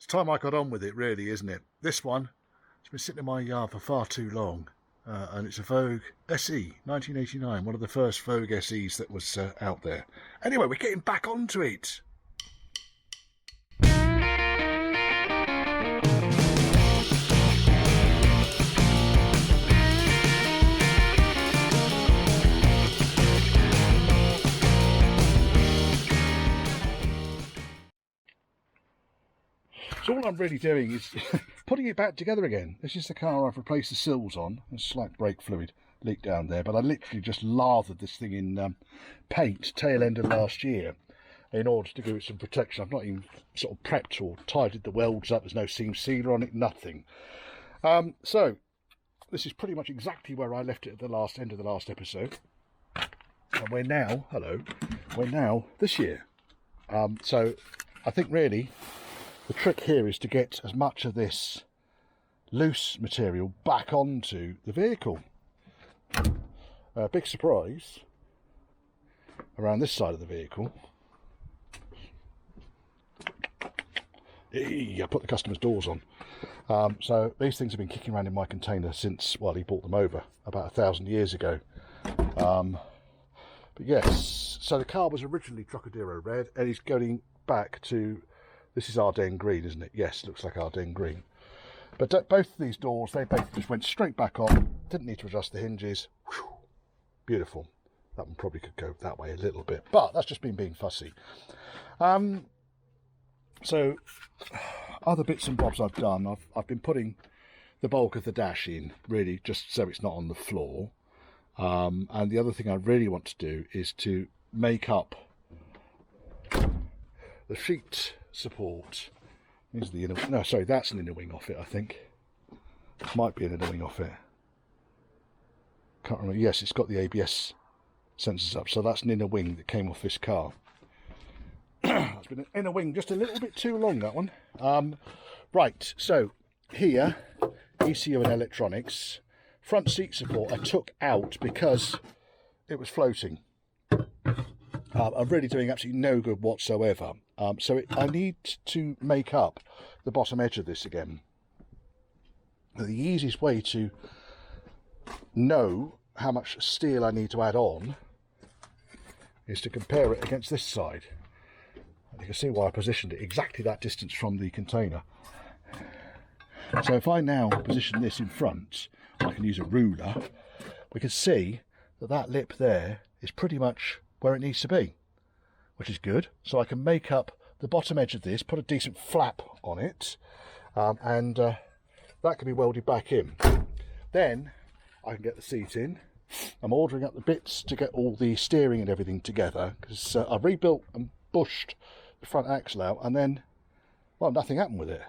It's time I got on with it, really, isn't it? This one, it's been sitting in my yard for far too long. And it's a Vogue SE, 1989, one of the first Vogue SEs that was out there. Anyway, we're getting back onto it. So all I'm really doing is putting it back together again. This is the car I've replaced the sills on. There's slight brake fluid leak down there, but I literally just lathered this thing in paint tail end of last year in order to give it some protection. I've not even sort of prepped or tidied the welds up. There's no seam sealer on it, nothing. So this is pretty much exactly where I left it at the end of the last episode. And we're now, we're now this year. So I think really the trick here is to get as much of this loose material back onto the vehicle. Big surprise around this side of the vehicle. I put the customer's doors on. So these things have been kicking around in my container since, well, he bought them over about 1,000 years ago. But yes, so the car was originally Trocadero red, and he's going back to, this is Ardennes green, isn't it? Yes, looks like Ardennes green. But both of these doors, they both just went straight back on. Didn't need to adjust the hinges. Whew, beautiful. That one probably could go that way a little bit, but that's just being fussy. So other bits and bobs I've done, I've been putting the bulk of the dash in, really, just so it's not on the floor. And the other thing I really want to do is to make up the seat support. Here's the inner, no, sorry, that's an inner wing off it, I think. Might be an inner wing off it. Can't remember. Yes, it's got the ABS sensors up, so that's an inner wing that came off this car. It's been an inner wing just a little bit too long, that one. Right, so here, ECU and electronics. Front seat support I took out because it was floating. I'm really doing absolutely no good whatsoever. I need to make up the bottom edge of this again. The easiest way to know how much steel I need to add on is to compare it against this side. And you can see why I positioned it exactly that distance from the container. So if I now position this in front, I can use a ruler, we can see that that lip there is pretty much where it needs to be, which is good. So I can make up the bottom edge of this, put a decent flap on it, and that can be welded back in. Then I can get the seat in. I'm ordering up the bits to get all the steering and everything together, because I've rebuilt and bushed the front axle out, and then, well, nothing happened with it.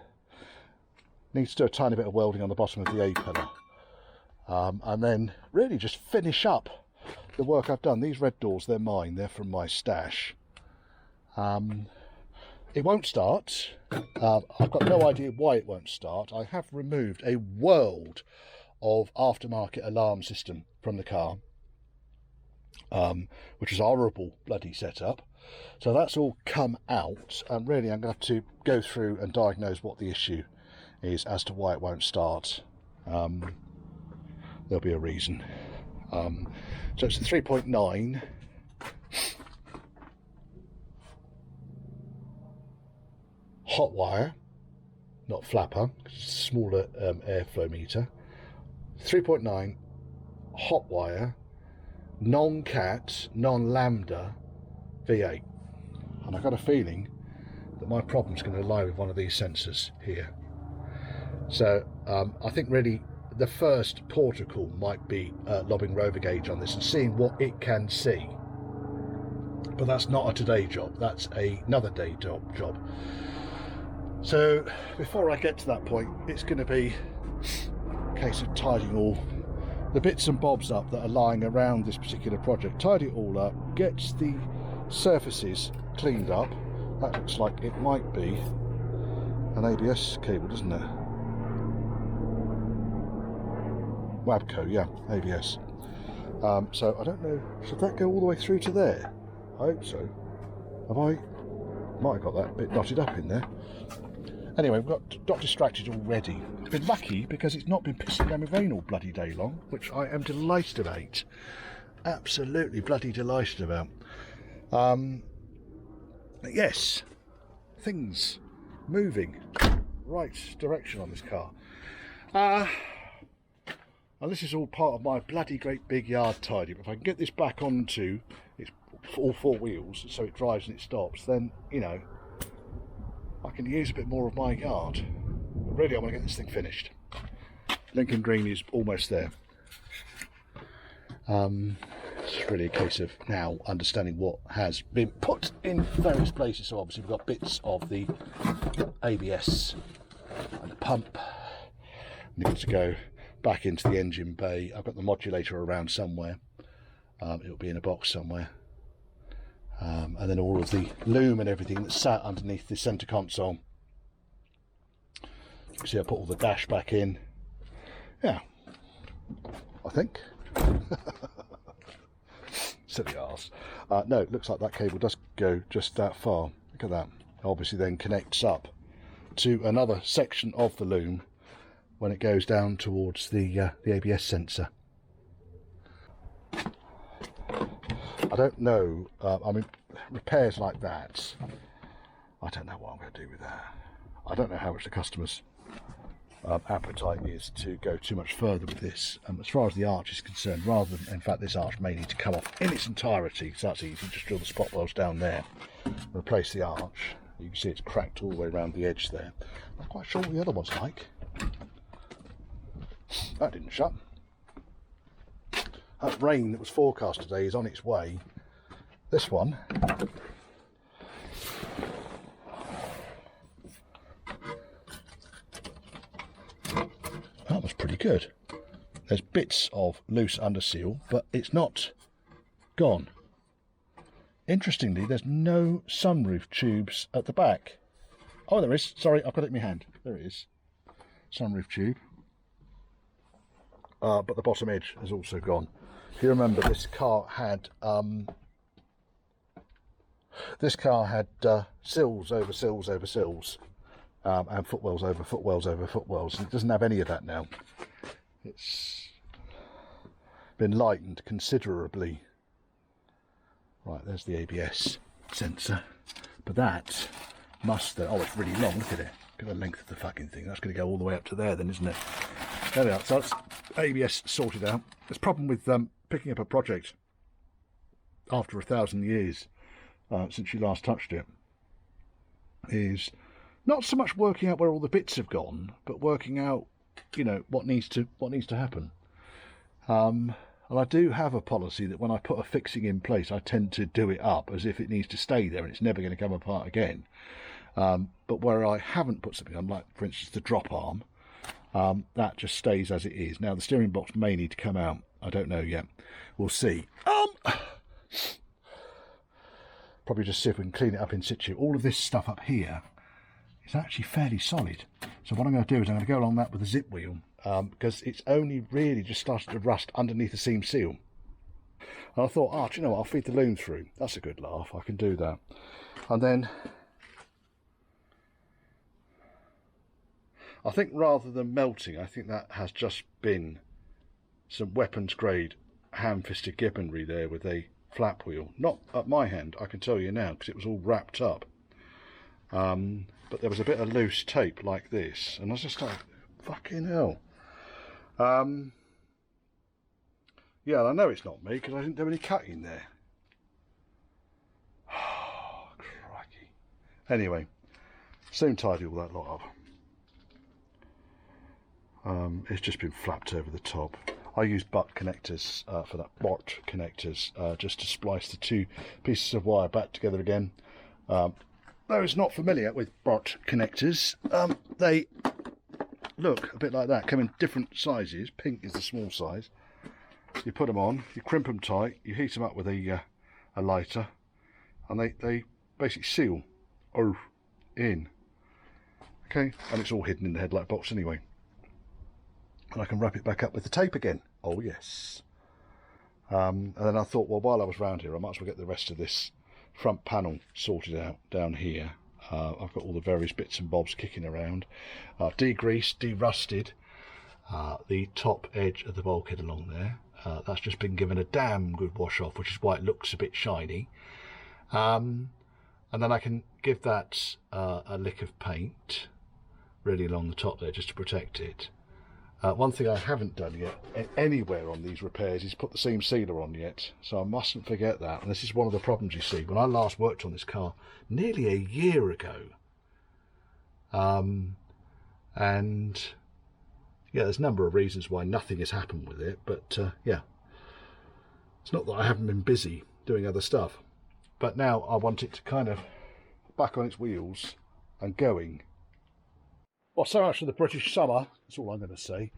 Needs to do a tiny bit of welding on the bottom of the A-pillar. And then really just finish up the work I've done. These red doors, they're mine, they're from my stash. It won't start. I've got no idea why it won't start. I have removed a world of aftermarket alarm system from the car, which is a horrible bloody setup. So that's all come out, and really I'm going to have to go through and diagnose what the issue is as to why it won't start. There'll be a reason. So it's a 3.9. Hot wire, not flapper, smaller airflow meter. 3.9 hot wire, non-cat, non-lambda V8. And I've got a feeling that my problem's going to lie with one of these sensors here. So I think really the first port of call might be lobbing Rover gauge on this and seeing what it can see. But that's not a today job, that's another day job. So before I get to that point, it's going to be a case of tidying all the bits and bobs up that are lying around this particular project. Tidy it all up, get the surfaces cleaned up. That looks like it might be an ABS cable, doesn't it? Wabco, yeah, ABS. So I don't know, should that go all the way through to there? I hope so. Have I? Might have got that bit knotted up in there. Anyway, we've got distracted already. I've been lucky because it's not been pissing down with rain all bloody day long, which I am delighted about. Absolutely bloody delighted about. Yes, things moving right direction on this car. And this is all part of my bloody great big yard tidy. If I can get this back onto its all four wheels so it drives and it stops, then, you know, I can use a bit more of my yard. But really, I want to get this thing finished. Lincoln Green is almost there. It's really a case of now understanding what has been put in various places. So obviously we've got bits of the ABS and the pump needs to go back into the engine bay. I've got the modulator around somewhere. It'll be in a box somewhere. And then all of the loom and everything that's sat underneath the centre console. You can see I put all the dash back in. Yeah, I think. Silly arse. No, it looks like that cable does go just that far. Look at that. Obviously then connects up to another section of the loom when it goes down towards the ABS sensor. I don't know, I mean, repairs like that, I don't know what I'm going to do with that. I don't know how much the customer's appetite is to go too much further with this. As far as the arch is concerned, rather than, in fact, this arch may need to come off in its entirety, so that's easy. Just drill the spot welds down there, replace the arch. You can see it's cracked all the way around the edge there. Not quite sure what the other one's like. That didn't shut. That rain that was forecast today is on its way. This one that was pretty good. There's bits of loose under seal, but it's not gone. Interestingly, there's no sunroof tubes at the back. Oh, there is. Sorry, I've got it in my hand. There it is. Sunroof tube. But the bottom edge has also gone. If you remember, this car had sills over sills over sills, and footwells over footwells over footwells. And it doesn't have any of that now. It's been lightened considerably. Right, there's the ABS sensor, but that must. Oh, it's really long. Look at it. Look at the length of the fucking thing. That's going to go all the way up to there, then, isn't it? There we are. So that's ABS sorted out. There's a problem with picking up a project after 1,000 years since you last touched it. Is not so much working out where all the bits have gone, but working out, you know, what needs to happen. And I do have a policy that when I put a fixing in place, I tend to do it up as if it needs to stay there and it's never going to come apart again. But where I haven't put something on, like for instance the drop arm, that just stays as it is. Now the steering box may need to come out. I don't know yet. We'll see. Probably just see if we can clean it up in situ. All of this stuff up here is actually fairly solid. So what I'm going to do is I'm going to go along that with a zip wheel, because it's only really just started to rust underneath the seam seal. And I thought, do you know what? I'll feed the loom through. That's a good laugh. I can do that. And then I think rather than melting, I think that has just been some weapons grade ham-fisted gibbery there with a flap wheel. Not at my hand, I can tell you now, because it was all wrapped up. But there was a bit of loose tape like this, and I was just like, fucking hell. Yeah, I know it's not me because I didn't do any cutting there. Oh, crikey. Anyway, soon tidy all that lot up. It's just been flapped over the top. I used butt connectors for that, bot connectors, just to splice the two pieces of wire back together again. Those not familiar with bot connectors, they look a bit like that, come in different sizes. Pink is the small size. You put them on, you crimp them tight, you heat them up with a lighter, and they basically seal in. Okay, and it's all hidden in the headlight box anyway. And I can wrap it back up with the tape again. Oh yes. And then I thought, well, while I was round here, I might as well get the rest of this front panel sorted out down here. I've got all the various bits and bobs kicking around. Degreased, derusted the top edge of the bulkhead along there. That's just been given a damn good wash off, which is why it looks a bit shiny. And then I can give that a lick of paint really along the top there just to protect it. One thing I haven't done yet anywhere on these repairs is put the seam sealer on yet, so I mustn't forget that. And this is one of the problems you see. When I last worked on this car nearly a year ago, and yeah, there's a number of reasons why nothing has happened with it, but yeah, it's not that I haven't been busy doing other stuff, but now I want it to kind of back on its wheels and going. Well, so much for the British summer, that's all I'm going to say.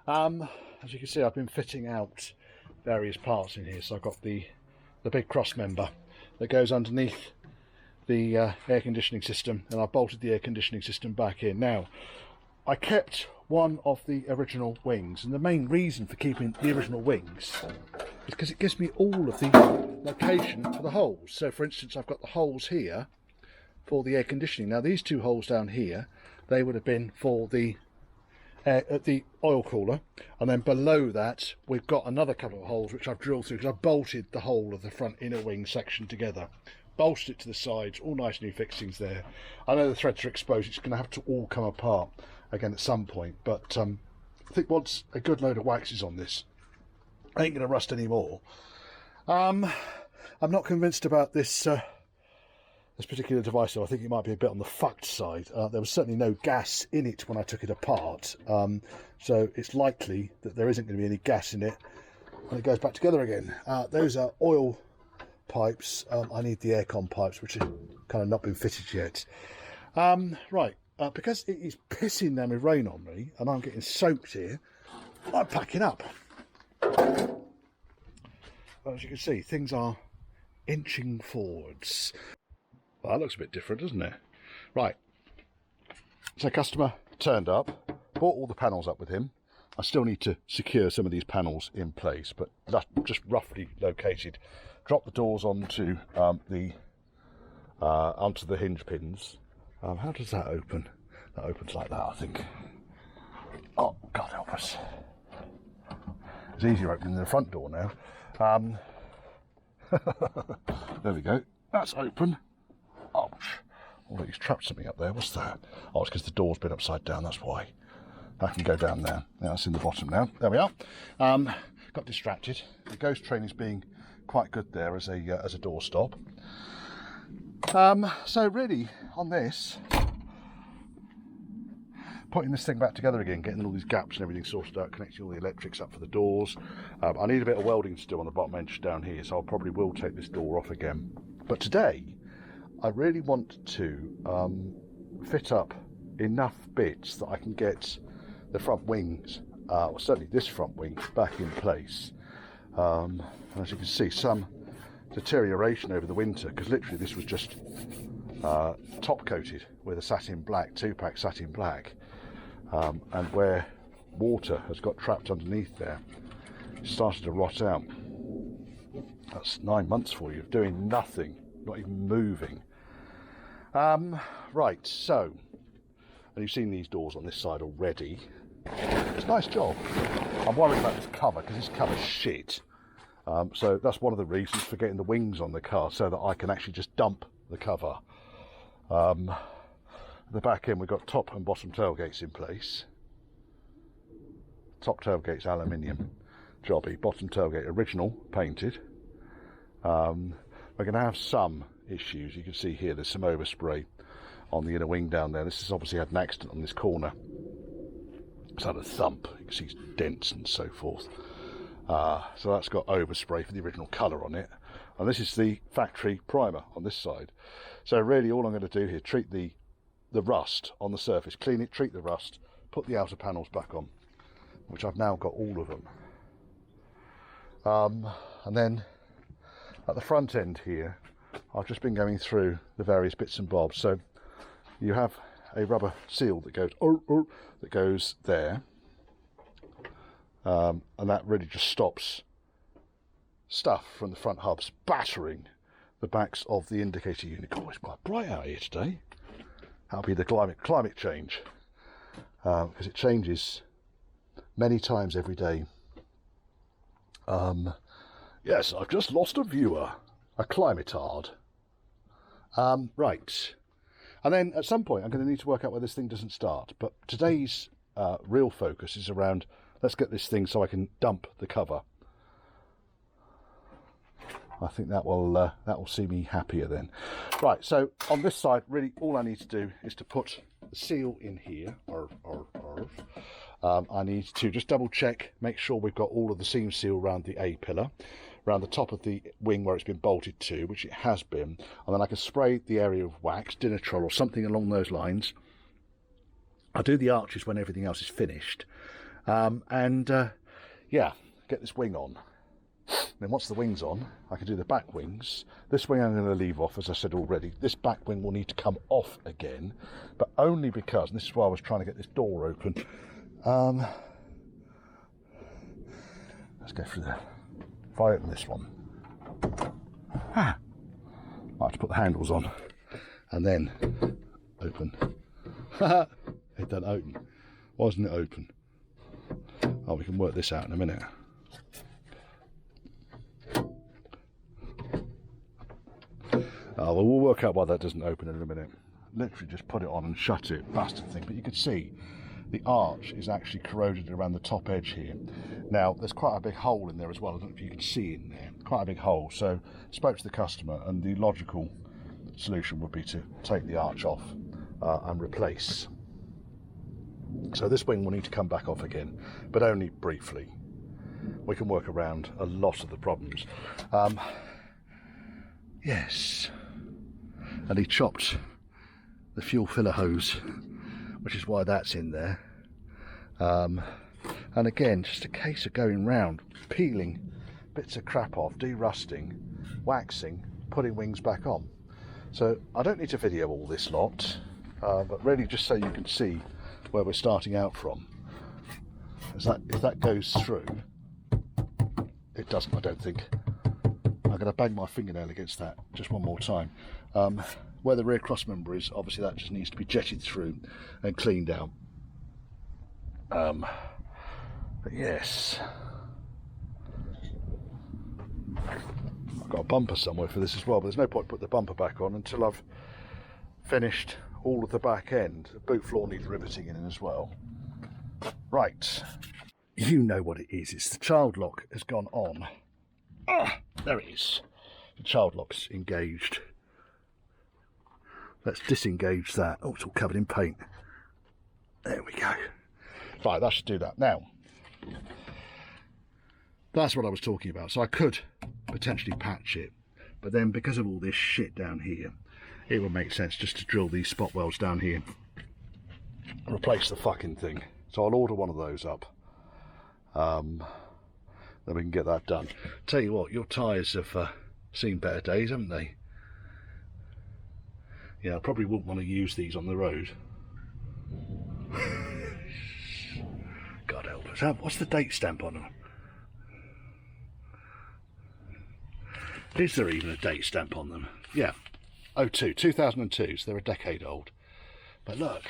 As you can see, I've been fitting out various parts in here. So I've got the big cross member that goes underneath the air conditioning system, and I've bolted the air conditioning system back in. Now, I kept one of the original wings, and the main reason for keeping the original wings is because it gives me all of the location for the holes. So for instance, I've got the holes here for the air conditioning. Now these two holes down here, they would have been for the oil cooler, and then below that we've got another couple of holes which I've drilled through because I've bolted the whole of the front inner wing section together, bolstered it to the sides, all nice new fixings there. I know the threads are exposed, it's going to have to all come apart again at some point, but I think once a good load of wax is on this, I ain't going to rust anymore. I'm not convinced about this this particular device, though. I think it might be a bit on the fucked side. There was certainly no gas in it when I took it apart, so it's likely that there isn't going to be any gas in it when it goes back together again. Those are oil pipes. I need the aircon pipes, which have kind of not been fitted yet. Right, because it is pissing down with rain on me and I'm getting soaked here, I'm packing up. As you can see, things are inching forwards. Well, that looks a bit different, doesn't it? Right, so customer turned up, brought all the panels up with him. I still need to secure some of these panels in place, but that's just roughly located. Drop the doors onto the hinge pins. How does that open? That opens like that, I think. Oh, God help us. It's easier opening than the front door now. There we go. That's open. Ouch. Oh, he's trapped something up there. What's that? Oh, it's because the door's been upside down, that's why. I can go down there. Yeah, that's in the bottom now. There we are. Got distracted. The ghost train is being quite good there as a doorstop. So really, on this, putting this thing back together again, getting all these gaps and everything sorted out, connecting all the electrics up for the doors. I need a bit of welding to do on the bottom edge down here, so I probably will take this door off again. But today, I really want to fit up enough bits that I can get the front wings, or certainly this front wing, back in place. And as you can see, some deterioration over the winter, because literally this was just top coated with a satin black, 2-pack satin black, and where water has got trapped underneath there, it started to rot out. That's 9 months for you of doing nothing, not even moving. Right, so, and you've seen these doors on this side already. It's a nice job. I'm worried about this cover because this cover's shit. So that's one of the reasons for getting the wings on the car, so that I can actually just dump the cover. The back end, we've got top and bottom tailgates in place. Top tailgate's aluminium jobby, bottom tailgate original, painted. We're going to have some issues. You can see here there's some overspray on the inner wing down there. This has obviously had an accident on this corner. It's had a thump. You can see dents and so forth. So that's got overspray for the original colour on it. And this is the factory primer on this side. So really all I'm going to do here, treat the rust on the surface, clean it, treat the rust, put the outer panels back on, which I've now got all of them. And then at the front end here, I've just been going through the various bits and bobs. So you have a rubber seal that goes there, and that really just stops stuff from the front hubs battering the backs of the indicator unit. Oh, it's quite bright out here today. That'll be the climate change, because it changes many times every day. Yes, I've just lost a viewer, a climatard. Right, and then at some point I'm going to need to work out where this thing doesn't start, but today's real focus is around, let's get this thing so I can dump the cover. I think that will see me happier then. Right, so on this side, really all I need to do is to put the seal in here. I need to just double check, make sure we've got all of the seam seal around the A pillar, around the top of the wing where it's been bolted to, which it has been, and then I can spray the area with wax, Dinitrol or something along those lines. I'll do the arches when everything else is finished, yeah, get this wing on. Then once the wing's on, I can do the back wings. This wing I'm going to leave off, as I said already. This back wing will need to come off again, but only because, and this is why I was trying to get this door open. Let's go through there. If I open this one, I have to put the handles on and then open. It doesn't open. Why isn't it open? Oh, we can work this out in a minute. Oh, well, we'll work out why that doesn't open in a minute. Literally just put it on and shut it, bastard thing. But you can see the arch is actually corroded around the top edge here. Now, there's quite a big hole in there as well. I don't know if you can see in there. Quite a big hole. So I spoke to the customer, and the logical solution would be to take the arch off and replace. So this wing will need to come back off again, but only briefly. We can work around a lot of the problems. Yes. And he chopped the fuel filler hose, which is why that's in there. And again, just a case of going round, peeling bits of crap off, derusting, waxing, putting wings back on. So I don't need to video all this lot, but really just so you can see where we're starting out from. If that goes through, it doesn't, I don't think. I'm going to bang my fingernail against that just one more time. Where the rear cross member is, obviously that just needs to be jetted through and cleaned out. But yes, I've got a bumper somewhere for this as well, but there's no point putting the bumper back on until I've finished all of the back end. The boot floor needs riveting in as well. Right, you know what it is. It's the child lock has gone on. There it is. The child lock's engaged. Let's disengage that. Oh, it's all covered in paint. There we go. Right, that should do that. Now, that's what I was talking about. So I could potentially patch it, but then because of all this shit down here, it would make sense just to drill these spot welds down here and replace the fucking thing. So I'll order one of those up. Then we can get that done. Tell you what, your tyres have seen better days, haven't they? Yeah, I probably wouldn't want to use these on the road. God help us. What's the date stamp on them? Is there even a date stamp on them? Yeah, 2002, so they're a decade old. But look.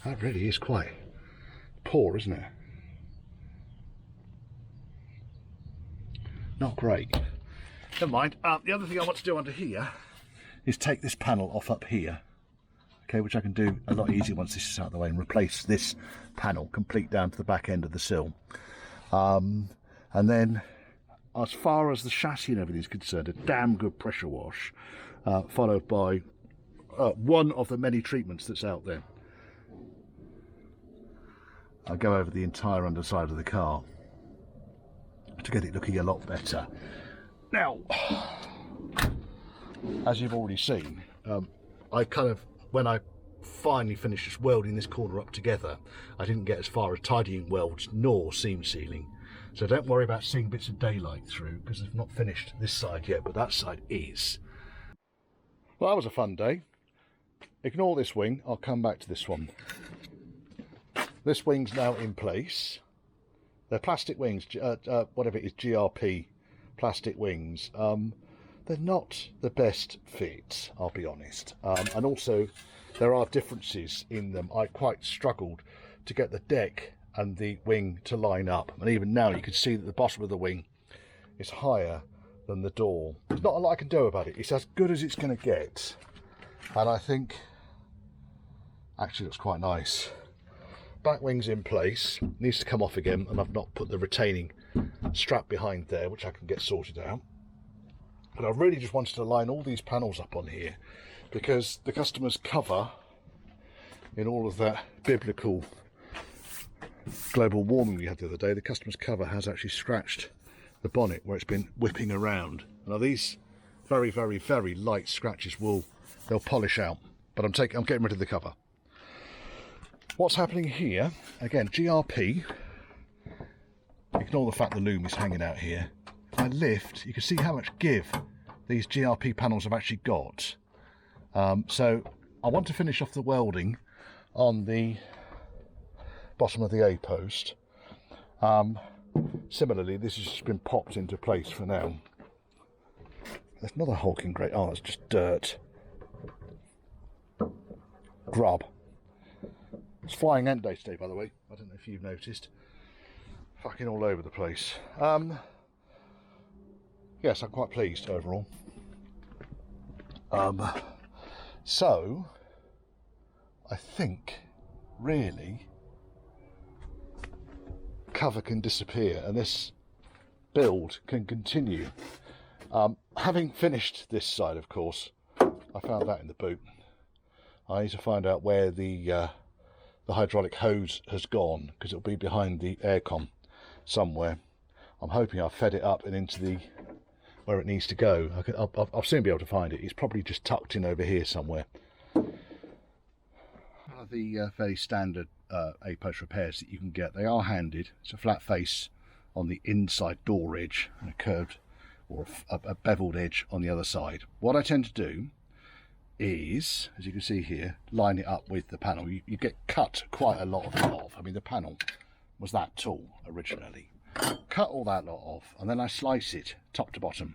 That really is quite poor, isn't it? Not great. Never mind. The other thing I want to do under here is take this panel off up here. Okay, which I can do a lot easier once this is out of the way, and replace this panel complete down to the back end of the sill. And then, as far as the chassis and everything is concerned, a damn good pressure wash, followed by one of the many treatments that's out there. I'll go over the entire underside of the car to get it looking a lot better. Now, as you've already seen, when I finally finished just welding this corner up together, I didn't get as far as tidying welds nor seam sealing. So don't worry about seeing bits of daylight through, because I've not finished this side yet, but that side is. Well, that was a fun day. Ignore this wing, I'll come back to this one. This wing's now in place. They're plastic wings, whatever it is, GRP plastic wings. they're not the best fits, I'll be honest. And also there are differences in them. I quite struggled to get the deck and the wing to line up, and even now you can see that the bottom of the wing is higher than the door. There's not a lot I can do about it. It's as good as it's going to get, and I think actually looks quite nice. Back wing's in place, needs to come off again, and I've not put the retaining strap behind there, which I can get sorted out. But I really just wanted to line all these panels up on here, because the customer's cover, in all of that biblical global warming we had the other day, the customer's cover has actually scratched the bonnet where it's been whipping around. Now these very, very, very light scratches they'll polish out, but I'm getting rid of the cover. What's happening here, again, GRP, ignore the fact the loom is hanging out here. If I lift, you can see how much give these GRP panels have actually got. So I want to finish off the welding on the bottom of the A-post. Similarly, this has just been popped into place for now. There's another hulking grate. Oh, it's just dirt. Grub. It's flying ant day today, by the way. I don't know if you've noticed. Fucking all over the place. Yes, I'm quite pleased overall. So I think really cover can disappear and this build can continue. Having finished this side, of course, I found that in the boot. I need to find out where the hydraulic hose has gone, because it'll be behind the aircon somewhere. I'm hoping I've fed it up and into where it needs to go. I'll soon be able to find it. It's probably just tucked in over here somewhere. One of the fairly standard A-post repairs that you can get, they are handed. It's a flat face on the inside door edge and a curved or a beveled edge on the other side. What I tend to do is, as you can see here, line it up with the panel. You get cut quite a lot of it off. I mean, the panel was that tall originally. Cut all that lot off, and then I slice it top to bottom,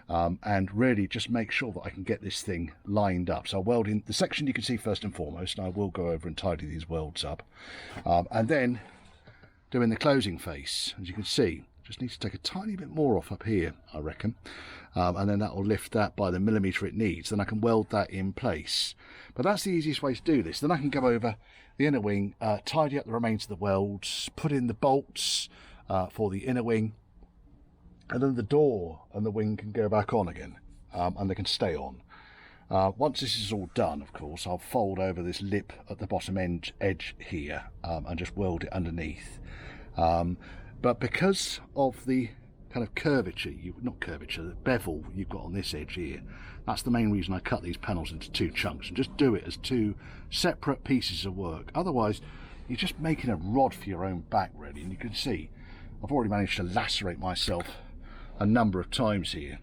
and really just make sure that I can get this thing lined up. So I'll weld in the section you can see first and foremost, and I will go over and tidy these welds up, and then doing the closing face. As you can see, just need to take a tiny bit more off up here, I reckon, and then that will lift that by the millimetre it needs. Then I can weld that in place. But that's the easiest way to do this. Then I can go over the inner wing, tidy up the remains of the welds, put in the bolts for the inner wing, and then the door and the wing can go back on again, and they can stay on. Once this is all done, of course, I'll fold over this lip at the bottom edge here, and just weld it underneath. But because of the kind of curvature, the bevel you've got on this edge here, that's the main reason I cut these panels into two chunks and just do it as two separate pieces of work. Otherwise, you're just making a rod for your own back, really. And you can see I've already managed to lacerate myself a number of times here.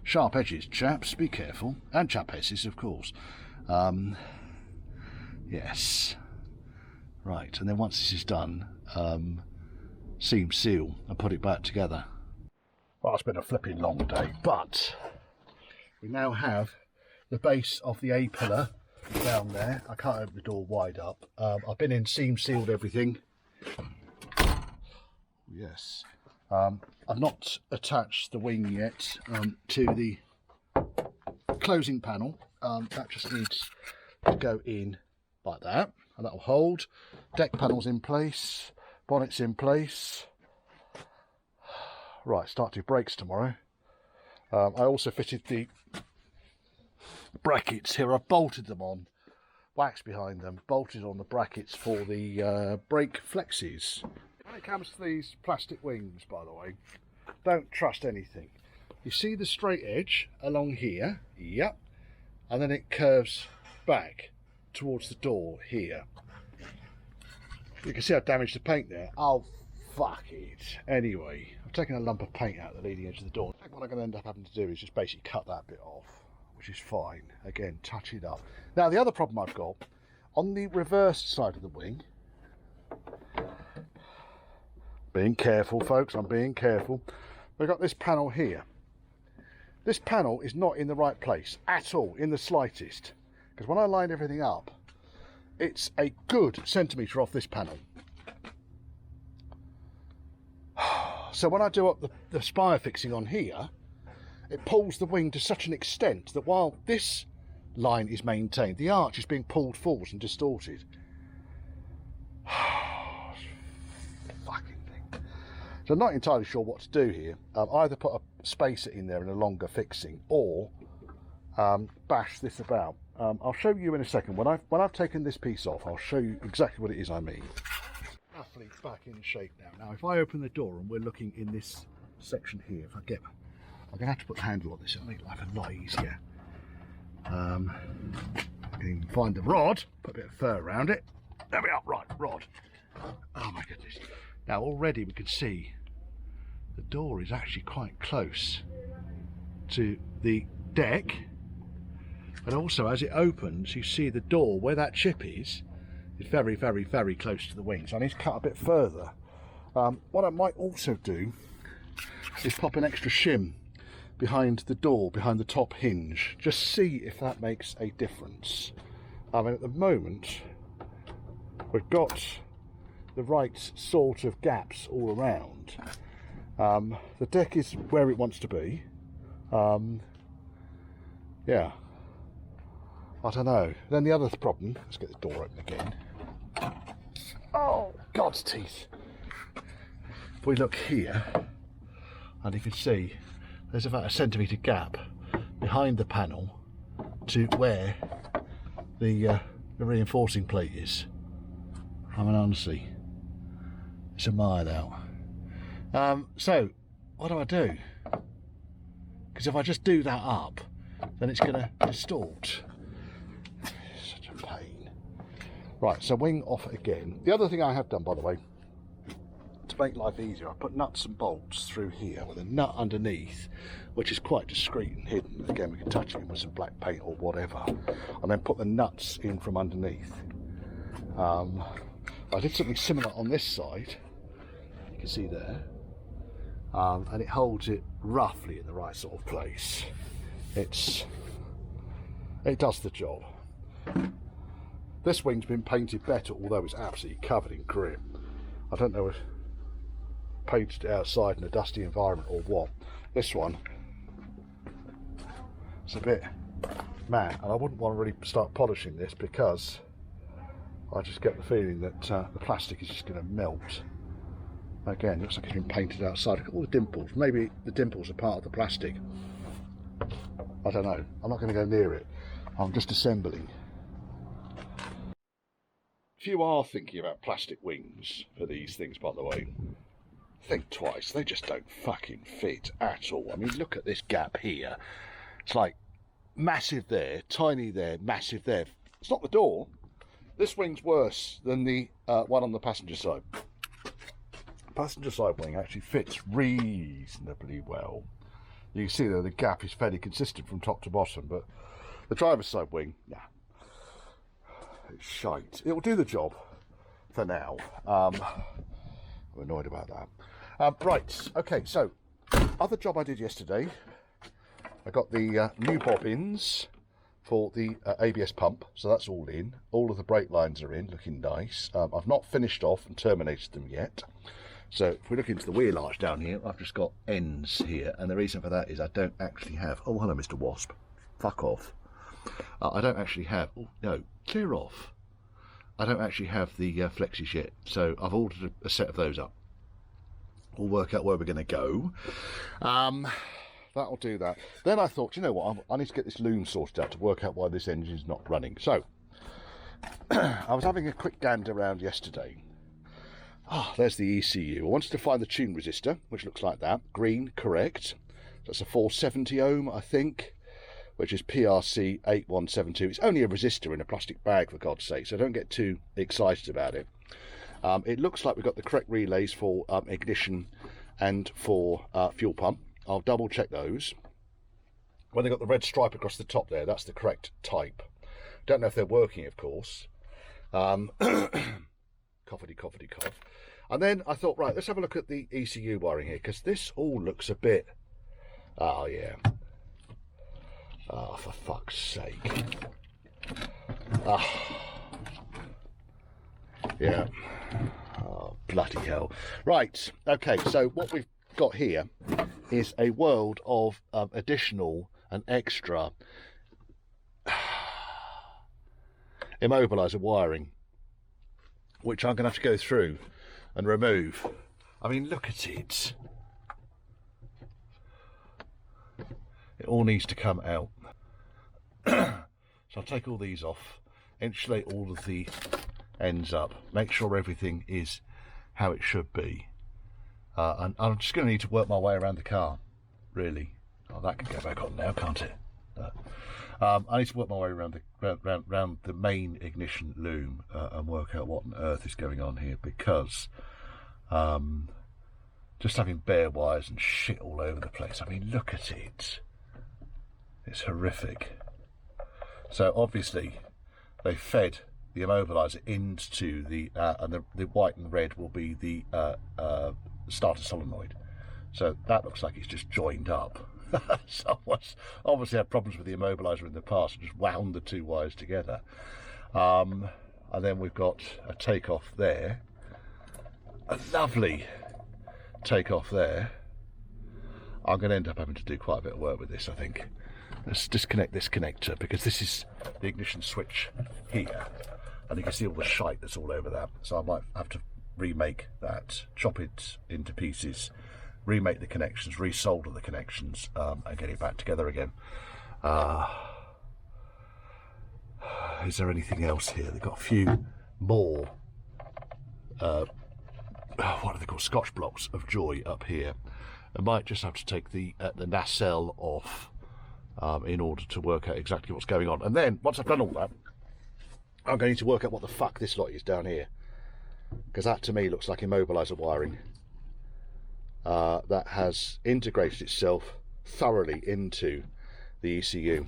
Sharp edges, chaps, be careful. And chapesses, of course. Yes. Right, and then once this is done, seam seal and put it back together. Well, it's been a flipping long day, but we now have the base of the A-pillar down there. I can't open the door wide up. I've been in, seam sealed everything. Yes. I've not attached the wing yet to the closing panel. That just needs to go in like that, and that will hold. Deck panels in place, bonnets in place. Right, start to brakes tomorrow. I also fitted the brackets here. I bolted them on, wax behind them, bolted on the brackets for the brake flexes. When it comes to these plastic wings, by the way, don't trust anything. You see the straight edge along here, yep, and then it curves back towards the door here. You can see I damaged the paint there. Oh, fuck it. Anyway, I've taken a lump of paint out the leading edge of the door. What I'm going to end up having to do is just basically cut that bit off, which is fine. Again, touch it up. Now, the other problem I've got, on the reverse side of the wing, being careful, folks, I'm being careful. We've got this panel here. This panel is not in the right place at all, in the slightest. Because when I line everything up, it's a good centimetre off this panel. So when I do up the spire fixing on here, it pulls the wing to such an extent that while this line is maintained, the arch is being pulled forward and distorted. Fucking thing. So I'm not entirely sure what to do here. Either put a spacer in there and a longer fixing, or bash this about. I'll show you in a second. When I've taken this piece off, I'll show you exactly what it is I mean. Roughly back in shape now. Now, if I open the door and we're looking in this section here, I'm going to have to put the handle on this. It'll make life a lot easier. I can even find the rod, put a bit of fur around it. There we are, right, rod. Oh my goodness. Now already we can see the door is actually quite close to the deck. And also as it opens, you see the door where that chip is very, very, very close to the wing. So I need to cut a bit further. What I might also do is pop an extra shim behind the door, behind the top hinge. Just see if that makes a difference. I mean, at the moment, we've got the right sort of gaps all around. The deck is where it wants to be. Yeah. I don't know. Then the other problem, let's get the door open again. Oh, God's teeth. If we look here, and you can see there's about a centimetre gap behind the panel to where the reinforcing plate is. I mean, honestly, it's a mile out. So, what do I do? Because if I just do that up, then it's going to distort. Such a pain. Right, so wing off again. The other thing I have done, by the way, to make life easier, I put nuts and bolts through here with a nut underneath, which is quite discreet and hidden. Again, we can touch it with some black paint or whatever, and then put the nuts in from underneath. I did something similar on this side, you can see there, and it holds it roughly in the right sort of place. It does the job. This wing's been painted better, although it's absolutely covered in grit. I don't know if painted it outside in a dusty environment or what. This one, it's a bit matte, and I wouldn't want to really start polishing this because I just get the feeling that the plastic is just going to melt. Again, looks like it's been painted outside. Look at all the dimples. Maybe the dimples are part of the plastic. I don't know. I'm not going to go near it. I'm just assembling. If you are thinking about plastic wings for these things, by the way, think twice. They just don't fucking fit at all. I mean, look at this gap here. It's like massive there, tiny there, massive there. It's not the door. This wing's worse than the one on the passenger side. Passenger side wing actually fits reasonably well. You can see there the gap is fairly consistent from top to bottom, but the driver's side wing, yeah, it's shite. It'll do the job for now. I'm annoyed about that. Right, okay, so other job I did yesterday, I got the new bobbins for the ABS pump, so that's all in. All of the brake lines are in, looking nice. I've not finished off and terminated them yet. So if we look into the wheel arch down here, I've just got ends here, and the reason for that is I don't actually have, oh hello Mr. Wasp, fuck off. I don't actually have, oh no, clear off. I don't actually have the flexis yet, so I've ordered a set of those up. We'll work out where we're going to go. That'll do that. Then I thought, you know what, I need to get this loom sorted out to work out why this engine's not running. So, I was having a quick gander around yesterday. Ah, there's the ECU. I wanted to find the tune resistor, which looks like that. Green, correct. That's a 470 ohm, I think, which is PRC 8172. It's only a resistor in a plastic bag, for God's sake, so don't get too excited about it. It looks like we've got the correct relays for ignition and for fuel pump. I'll double check those. When they've got the red stripe across the top there, that's the correct type. Don't know if they're working, of course. Coughy, cough. And then I thought, right, let's have a look at the ECU wiring here, because this all looks a bit, oh yeah, Oh, for fuck's sake. Ah. Yeah. Oh, bloody hell. Right, okay, so what we've got here is a world of additional and extra immobiliser wiring, which I'm going to have to go through and remove. I mean, look at it. It all needs to come out. So I'll take all these off, insulate all of the ends up, make sure everything is how it should be. And I'm just going to need to work my way around the car, really. Oh, that can go back on now, can't it? I need to work my way around the main ignition loom and work out what on earth is going on here, because just having bare wires and shit all over the place. I mean, look at it. It's horrific. So obviously they fed the immobiliser into the and the white and red will be the starter solenoid. So that looks like it's just joined up. Someone's obviously had problems with the immobiliser in the past and just wound the two wires together. And then we've got a take-off there. A lovely take-off there. I'm going to end up having to do quite a bit of work with this, I think. Let's disconnect this connector, because this is the ignition switch here. And you can see all the shite that's all over that. So I might have to remake that, chop it into pieces, remake the connections, resolder the connections, and get it back together again. Is there anything else here? They've got a few more, what are they called, Scotch blocks of joy up here. I might just have to take the nacelle off in order to work out exactly what's going on. And then, once I've done all that, I'm going to work out what the fuck this lot is down here, because that to me looks like immobiliser wiring that has integrated itself thoroughly into the ECU.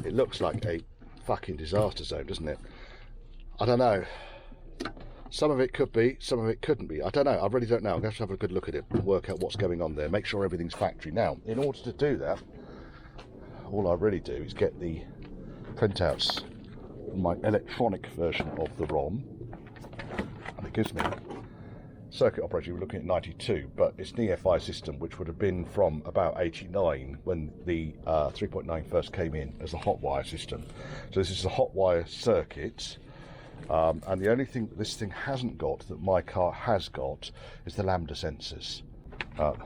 It looks like a fucking disaster zone, doesn't it? I don't know. Some of it could be, some of it couldn't be. I don't know. I really don't know. I'm going to have to have a good look at it and work out what's going on there. Make sure everything's factory. Now, in order to do that, all I really do is get the printouts from my electronic version of the ROM. And it gives me circuit operator. We're looking at 92, but it's an EFI system, which would have been from about 89 when the 3.9 first came in as a hot wire system. So this is a hot wire circuit. And the only thing that this thing hasn't got, that my car has got, is the lambda sensors. And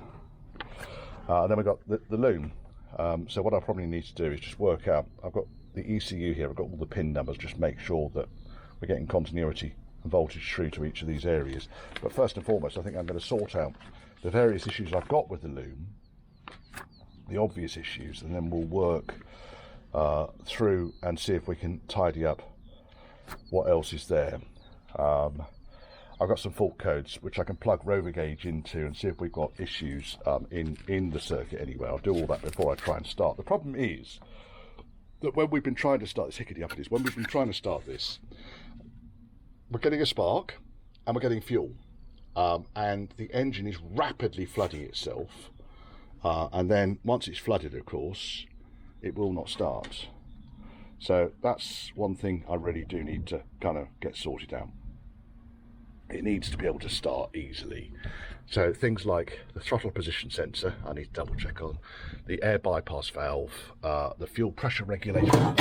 then we've got the loom. So what I probably need to do is just work out, I've got the ECU here, I've got all the pin numbers, just make sure that we're getting continuity and voltage through to each of these areas. But first and foremost, I think I'm going to sort out the various issues I've got with the loom, the obvious issues, and then we'll work through and see if we can tidy up what else is there. I've got some fault codes which I can plug Rover gauge into and see if we've got issues in the circuit anyway. I'll do all that before I try and start. The problem is that when we've been trying to start this, hickety-uppity, when we've been trying to start this, we're getting a spark and we're getting fuel, and the engine is rapidly flooding itself, and then once it's flooded, of course, it will not start. So that's one thing I really do need to kind of get sorted out. It needs to be able to start easily. So things like the throttle position sensor, I need to double check on, the air bypass valve, the fuel pressure regulator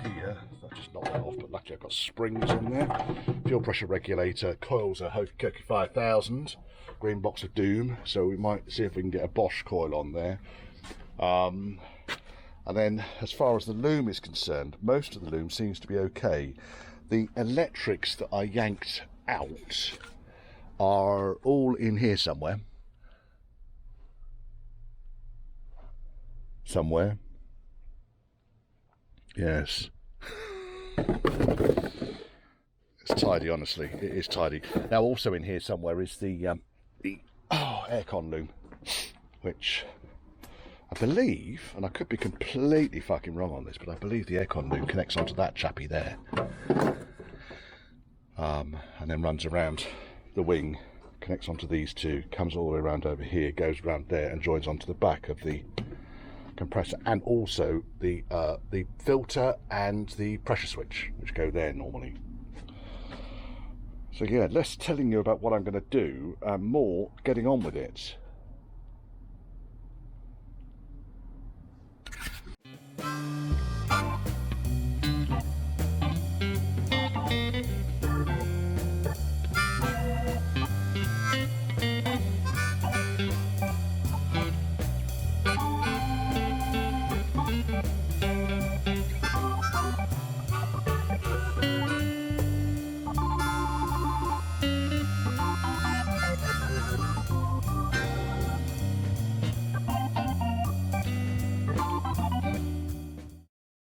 here, I've just knocked that off, but luckily I've got springs on there. Fuel pressure regulator, coils are Hokey 5000, green box of doom, so we might see if we can get a Bosch coil on there. And then as far as the loom is concerned, most of the loom seems to be okay. The electrics that I yanked out are all in here somewhere. Yes. It's tidy, honestly. It is tidy. Now also in here somewhere is the aircon loom, which I believe, and I could be completely fucking wrong on this, but I believe the aircon loom connects onto that chappy there. And then runs around the wing, connects onto these two, comes all the way around over here, goes around there and joins onto the back of the compressor, and also the filter and the pressure switch, which go there normally. So yeah, less telling you about what I'm going to do, more getting on with it.